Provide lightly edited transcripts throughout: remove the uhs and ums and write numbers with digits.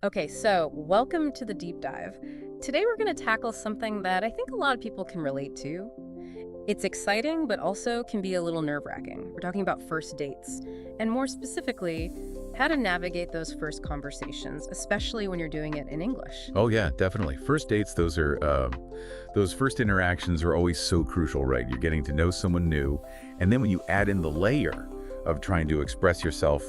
Okay, so welcome to the deep dive. Today we're going to tackle something that I think a lot of people can relate to. It's exciting, but also can be a little nerve-wracking. We're talking about first dates, and more specifically, how to navigate those first conversations, especially when you're doing it in English. Oh yeah, definitely. First dates, those first interactions are always so crucial, right? You're getting to know someone new, and then when you add in the layer of trying to express yourself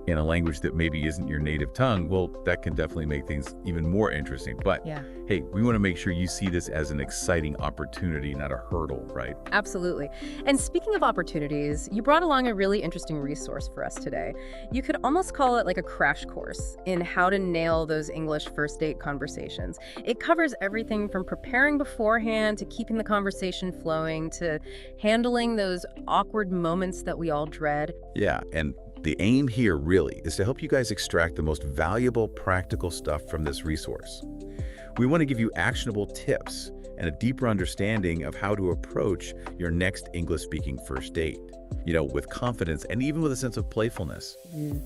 in a language that maybe isn't your native tongue, well, that can definitely make things even more interesting. But Yeah. hey, we want to make sure you see this as an exciting opportunity, not a hurdle, right? Absolutely. And speaking of opportunities, you brought along a really interesting resource for us today. You could almost call it like a crash course in how to nail those English first date conversations. It covers everything from preparing beforehand to keeping the conversation flowing to handling those awkward moments that we all dread. Yeah, and the aim here really is to help you guys extract the most valuable practical stuff from this resource. We want to give you actionable tips and a deeper understanding of how to approach your next English-speaking first date, with confidence and even with a sense of playfulness.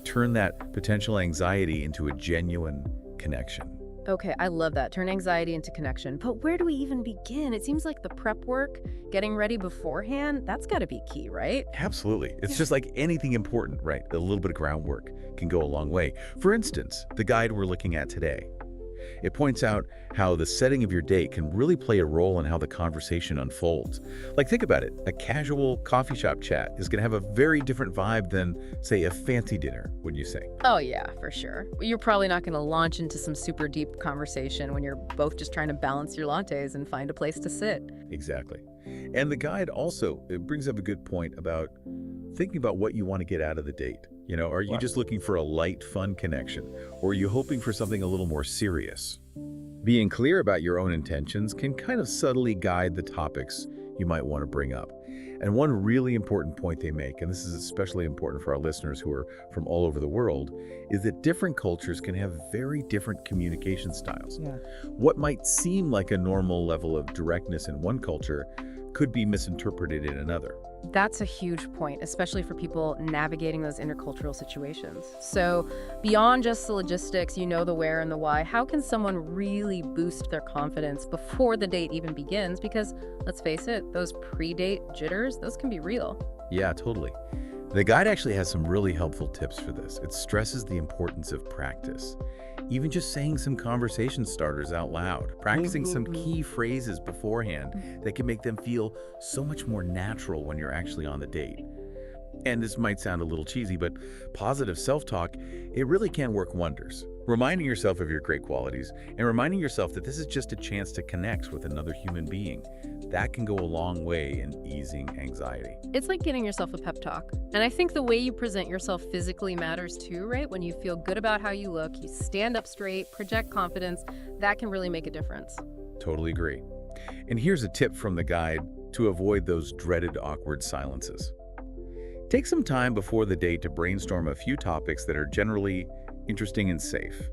Turn that potential anxiety into a genuine connection. Okay, I love that. Turn anxiety into connection. But where do we even begin? It seems like the prep work, getting ready beforehand, that's got to be key, right? Absolutely. It's just like anything important, right? A little bit of groundwork can go a long way. For instance, the guide we're looking at today. It points out how the setting of your date can really play a role in how the conversation unfolds. Like, think about it. A casual coffee shop chat is going to have a very different vibe than, say, a fancy dinner, wouldn't you say? Oh, yeah, for sure. You're probably not going to launch into some super deep conversation when you're both just trying to balance your lattes and find a place to sit. Exactly. And the guide also it brings up a good point about thinking about what you want to get out of the date. Are you Right. just looking for a light, fun connection? Or are you hoping for something a little more serious? Being clear about your own intentions can kind of subtly guide the topics you might want to bring up. And one really important point they make, and this is especially important for our listeners who are from all over the world, is that different cultures can have very different communication styles. Yeah. What might seem like a normal level of directness in one culture could be misinterpreted in another. That's a huge point, especially for people navigating those intercultural situations. So, beyond just the logistics, the where and the why, how can someone really boost their confidence before the date even begins? Because, let's face it, those pre-date jitters, those can be real. Yeah, totally. The guide actually has some really helpful tips for this. It stresses the importance of practice. Even just saying some conversation starters out loud, practicing some key phrases beforehand that can make them feel so much more natural when you're actually on the date. And this might sound a little cheesy, but positive self-talk, it really can work wonders. Reminding yourself of your great qualities and reminding yourself that this is just a chance to connect with another human being. That can go a long way in easing anxiety. It's like getting yourself a pep talk. And I think the way you present yourself physically matters too, right? When you feel good about how you look, you stand up straight, project confidence, that can really make a difference. Totally agree. And here's a tip from the guide to avoid those dreaded awkward silences. Take some time before the date to brainstorm a few topics that are generally interesting and safe.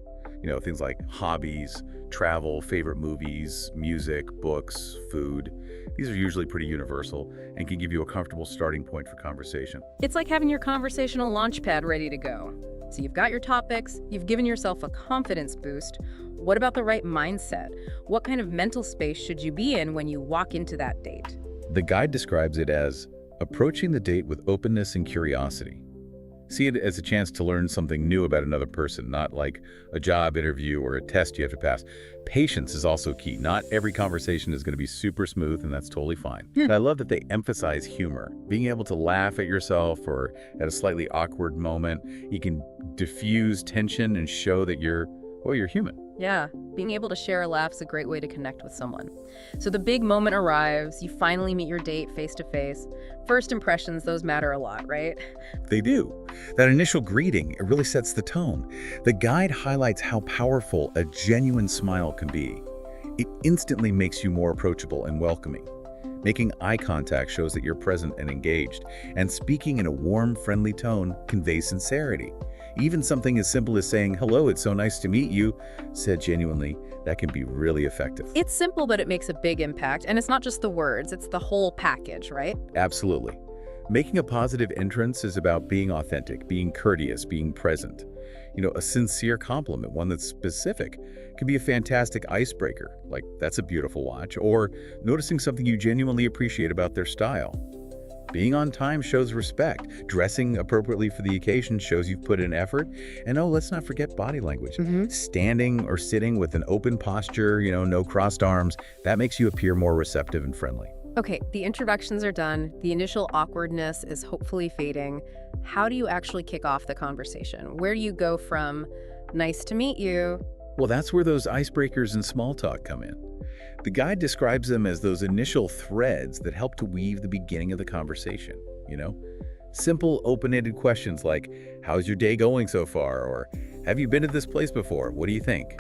Things like hobbies, travel, favorite movies, music, books, food. These are usually pretty universal and can give you a comfortable starting point for conversation. It's like having your conversational launch pad ready to go. So you've got your topics, you've given yourself a confidence boost. What about the right mindset? What kind of mental space should you be in when you walk into that date? The guide describes it as approaching the date with openness and curiosity. See it as a chance to learn something new about another person, not like a job interview or a test you have to pass. Patience is also key. Not every conversation is going to be super smooth, and that's totally fine. But I love that they emphasize humor. Being able to laugh at yourself or at a slightly awkward moment, you can diffuse tension and show that you're human. Yeah, being able to share a laugh is a great way to connect with someone. So the big moment arrives, you finally meet your date face to face. First impressions, those matter a lot, right? They do. That initial greeting, it really sets the tone. The guide highlights how powerful a genuine smile can be. It instantly makes you more approachable and welcoming. Making eye contact shows that you're present and engaged, and speaking in a warm, friendly tone conveys sincerity. Even something as simple as saying, "Hello, it's so nice to meet you," said genuinely, that can be really effective. It's simple, but it makes a big impact. And it's not just the words, it's the whole package, right? Absolutely. Making a positive entrance is about being authentic, being courteous, being present. A sincere compliment, one that's specific, can be a fantastic icebreaker, like "that's a beautiful watch," or noticing something you genuinely appreciate about their style. Being on time shows respect. Dressing appropriately for the occasion shows you've put in effort. And oh, let's not forget body language. Standing or sitting with an open posture, no crossed arms, that makes you appear more receptive and friendly. Okay, the introductions are done. The initial awkwardness is hopefully fading. How do you actually kick off the conversation? Where do you go from "nice to meet you"? Well, that's where those icebreakers and small talk come in. The guide describes them as those initial threads that help to weave the beginning of the conversation. Simple, open-ended questions like, "How's your day going so far?" or "Have you been to this place before? What do you think?"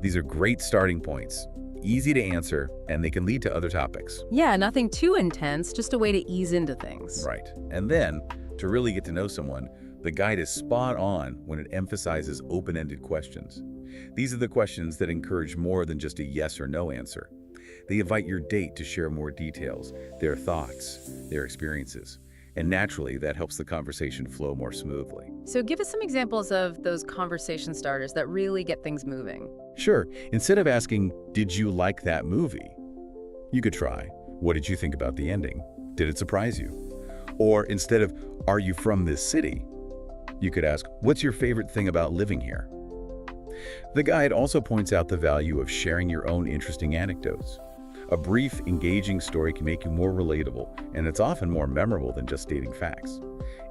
These are great starting points, easy to answer, and they can lead to other topics. Yeah, nothing too intense, just a way to ease into things. Right. And then, to really get to know someone, the guide is spot on when it emphasizes open-ended questions. These are the questions that encourage more than just a yes or no answer. They invite your date to share more details, their thoughts, their experiences. And naturally, that helps the conversation flow more smoothly. So give us some examples of those conversation starters that really get things moving. Sure, instead of asking, "Did you like that movie?" you could try, "What did you think about the ending? Did it surprise you?" Or instead of, "Are you from this city?" you could ask, "What's your favorite thing about living here?" The guide also points out the value of sharing your own interesting anecdotes. A brief, engaging story can make you more relatable, and it's often more memorable than just stating facts.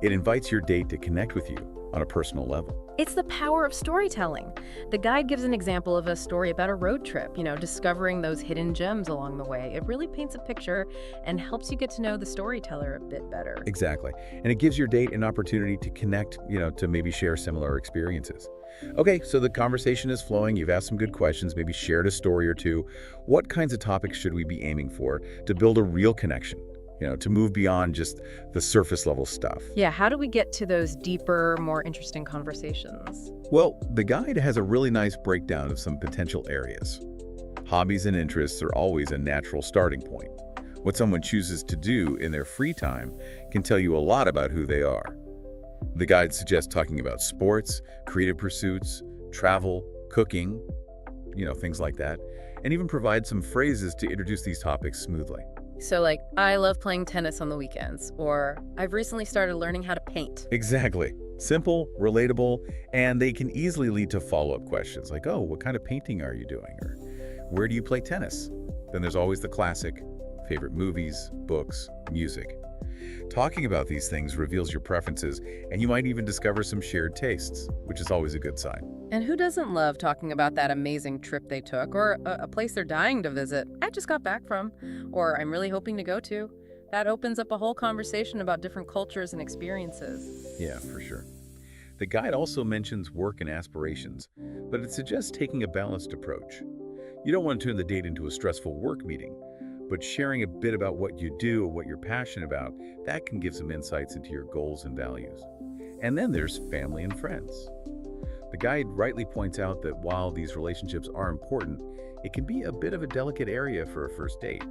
It invites your date to connect with you on a personal level. It's the power of storytelling. The guide gives an example of a story about a road trip, discovering those hidden gems along the way. It really paints a picture and helps you get to know the storyteller a bit better. Exactly. And it gives your date an opportunity to connect, to maybe share similar experiences. Okay, so the conversation is flowing. You've asked some good questions, maybe shared a story or two. What kinds of topics should we be aiming for to build a real connection? To move beyond just the surface level stuff. Yeah, how do we get to those deeper, more interesting conversations? Well, the guide has a really nice breakdown of some potential areas. Hobbies and interests are always a natural starting point. What someone chooses to do in their free time can tell you a lot about who they are. The guide suggests talking about sports, creative pursuits, travel, cooking, things like that, and even provide some phrases to introduce these topics smoothly. So like, "I love playing tennis on the weekends," or "I've recently started learning how to paint." Exactly. Simple, relatable, and they can easily lead to follow-up questions like, "Oh, what kind of painting are you doing?" or "Where do you play tennis?" Then there's always the classic, favorite movies, books, music. Talking about these things reveals your preferences, and you might even discover some shared tastes, which is always a good sign. And who doesn't love talking about that amazing trip they took, or a place they're dying to visit, "I just got back from," or "I'm really hoping to go to"? That opens up a whole conversation about different cultures and experiences. Yeah, for sure. The guide also mentions work and aspirations, but it suggests taking a balanced approach. You don't want to turn the date into a stressful work meeting, but sharing a bit about what you do or what you're passionate about, that can give some insights into your goals and values. And then there's family and friends. The guide rightly points out that while these relationships are important, it can be a bit of a delicate area for a first date.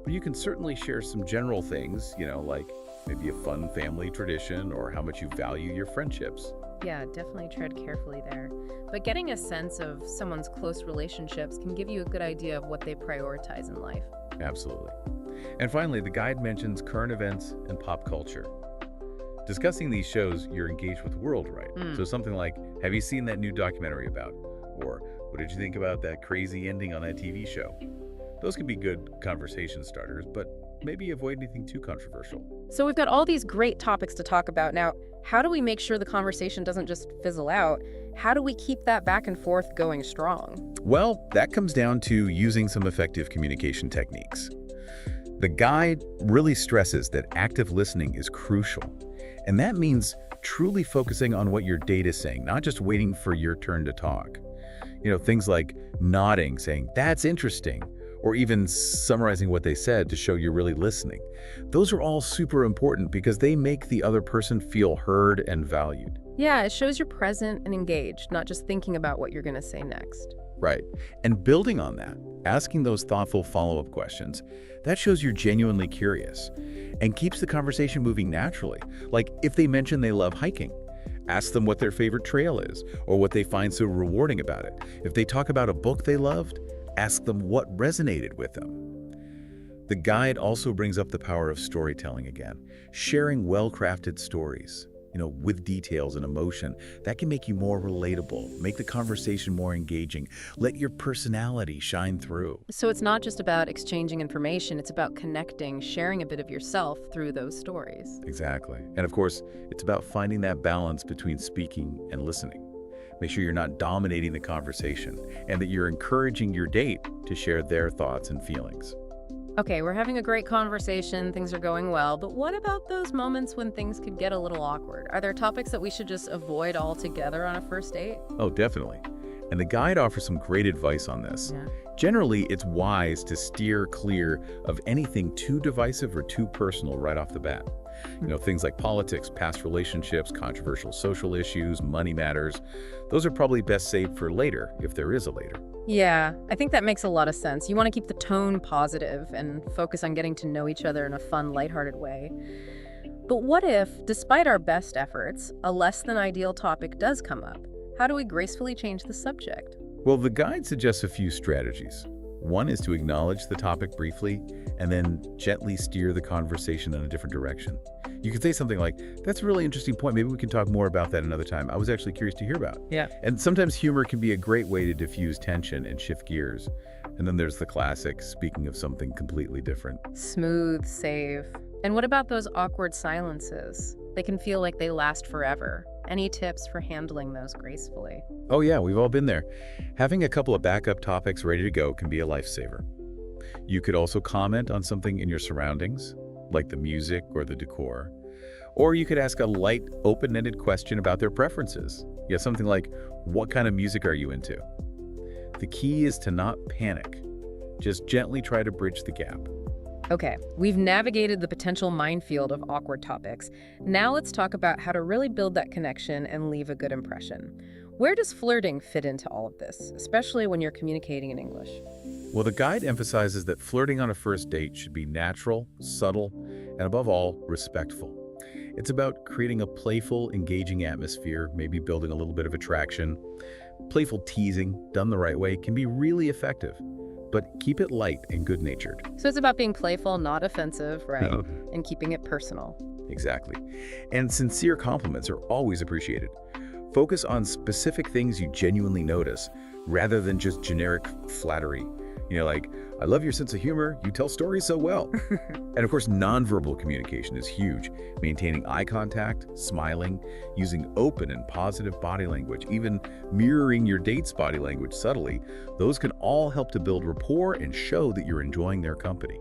But you can certainly share some general things, like maybe a fun family tradition or how much you value your friendships. Yeah, definitely tread carefully there. But getting a sense of someone's close relationships can give you a good idea of what they prioritize in life. Absolutely. And finally, the guide mentions current events and pop culture. Discussing these shows you're engaged with the world, right? So something like, "Have you seen that new documentary about?" Or "What did you think about that crazy ending on that TV show?" Those can be good conversation starters, but maybe avoid anything too controversial. So we've got all these great topics to talk about. Now, how do we make sure the conversation doesn't just fizzle out? How do we keep that back and forth going strong? Well, that comes down to using some effective communication techniques. The guide really stresses that active listening is crucial, and that means truly focusing on what your date is saying, not just waiting for your turn to talk. Things like nodding, saying, "That's interesting," or even summarizing what they said to show you're really listening. Those are all super important because they make the other person feel heard and valued. Yeah, it shows you're present and engaged, not just thinking about what you're going to say next. Right. And building on that, asking those thoughtful follow-up questions, that shows you're genuinely curious and keeps the conversation moving naturally. Like if they mention they love hiking, Ask them what their favorite trail is or what they find so rewarding about it. If they talk about a book they loved, ask them what resonated with them. The guide also brings up the power of storytelling again, sharing well-crafted stories, with details and emotion. That can make you more relatable, make the conversation more engaging, let your personality shine through. So it's not just about exchanging information, it's about connecting, sharing a bit of yourself through those stories. Exactly. And of course, it's about finding that balance between speaking and listening. Make sure you're not dominating the conversation and that you're encouraging your date to share their thoughts and feelings. Okay, we're having a great conversation, things are going well, but what about those moments when things could get a little awkward? Are there topics that we should just avoid altogether on a first date? Oh, definitely. And the guide offers some great advice on this. Yeah. Generally, it's wise to steer clear of anything too divisive or too personal right off the bat. Things like politics, past relationships, controversial social issues, money matters. Those are probably best saved for later, if there is a later. Yeah, I think that makes a lot of sense. You want to keep the tone positive and focus on getting to know each other in a fun, lighthearted way. But what if, despite our best efforts, a less than ideal topic does come up? How do we gracefully change the subject? Well, the guide suggests a few strategies. One is to acknowledge the topic briefly and then gently steer the conversation in a different direction. You could say something like, "That's a really interesting point. Maybe we can talk more about that another time. I was actually curious to hear about." Yeah. And sometimes humor can be a great way to diffuse tension and shift gears. And then there's the classic, speaking of something completely different. Smooth, safe. And what about those awkward silences? They can feel like they last forever. Any tips for handling those gracefully? Oh yeah, we've all been there. Having a couple of backup topics ready to go can be a lifesaver. You could also comment on something in your surroundings, like the music or the decor. Or you could ask a light, open-ended question about their preferences. Yeah, something like, "What kind of music are you into?" The key is to not panic. Just gently try to bridge the gap. Okay, we've navigated the potential minefield of awkward topics. Now let's talk about how to really build that connection and leave a good impression. Where does flirting fit into all of this, especially when you're communicating in English? Well, the guide emphasizes that flirting on a first date should be natural, subtle, and above all, respectful. It's about creating a playful, engaging atmosphere, maybe building a little bit of attraction. Playful teasing, done the right way, can be really effective, but keep it light and good-natured. So it's about being playful, not offensive, right? No. And keeping it personal. Exactly. And sincere compliments are always appreciated. Focus on specific things you genuinely notice, rather than just generic flattery. Like, "I love your sense of humor, you tell stories so well." And of course, nonverbal communication is huge. Maintaining eye contact, smiling, using open and positive body language, even mirroring your date's body language subtly, those can all help to build rapport and show that you're enjoying their company.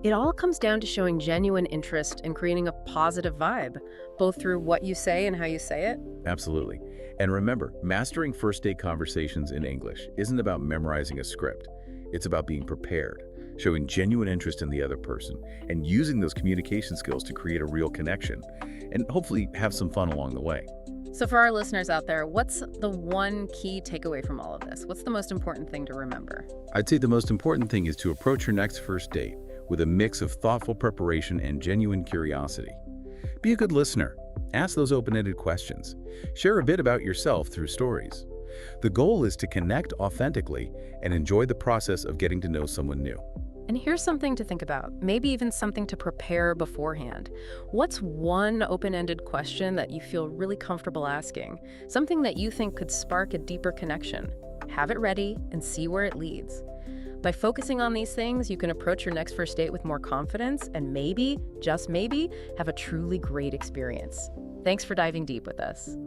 It all comes down to showing genuine interest and creating a positive vibe, both through what you say and how you say it. Absolutely. And remember, mastering first date conversations in English isn't about memorizing a script. It's about being prepared, showing genuine interest in the other person, and using those communication skills to create a real connection, and hopefully have some fun along the way. So for our listeners out there, what's the one key takeaway from all of this? What's the most important thing to remember? I'd say the most important thing is to approach your next first date with a mix of thoughtful preparation and genuine curiosity. Be a good listener. Ask those open-ended questions. Share a bit about yourself through stories. The goal is to connect authentically and enjoy the process of getting to know someone new. And here's something to think about, maybe even something to prepare beforehand. What's one open-ended question that you feel really comfortable asking? Something that you think could spark a deeper connection. Have it ready and see where it leads. By focusing on these things, you can approach your next first date with more confidence and maybe, just maybe, have a truly great experience. Thanks for diving deep with us.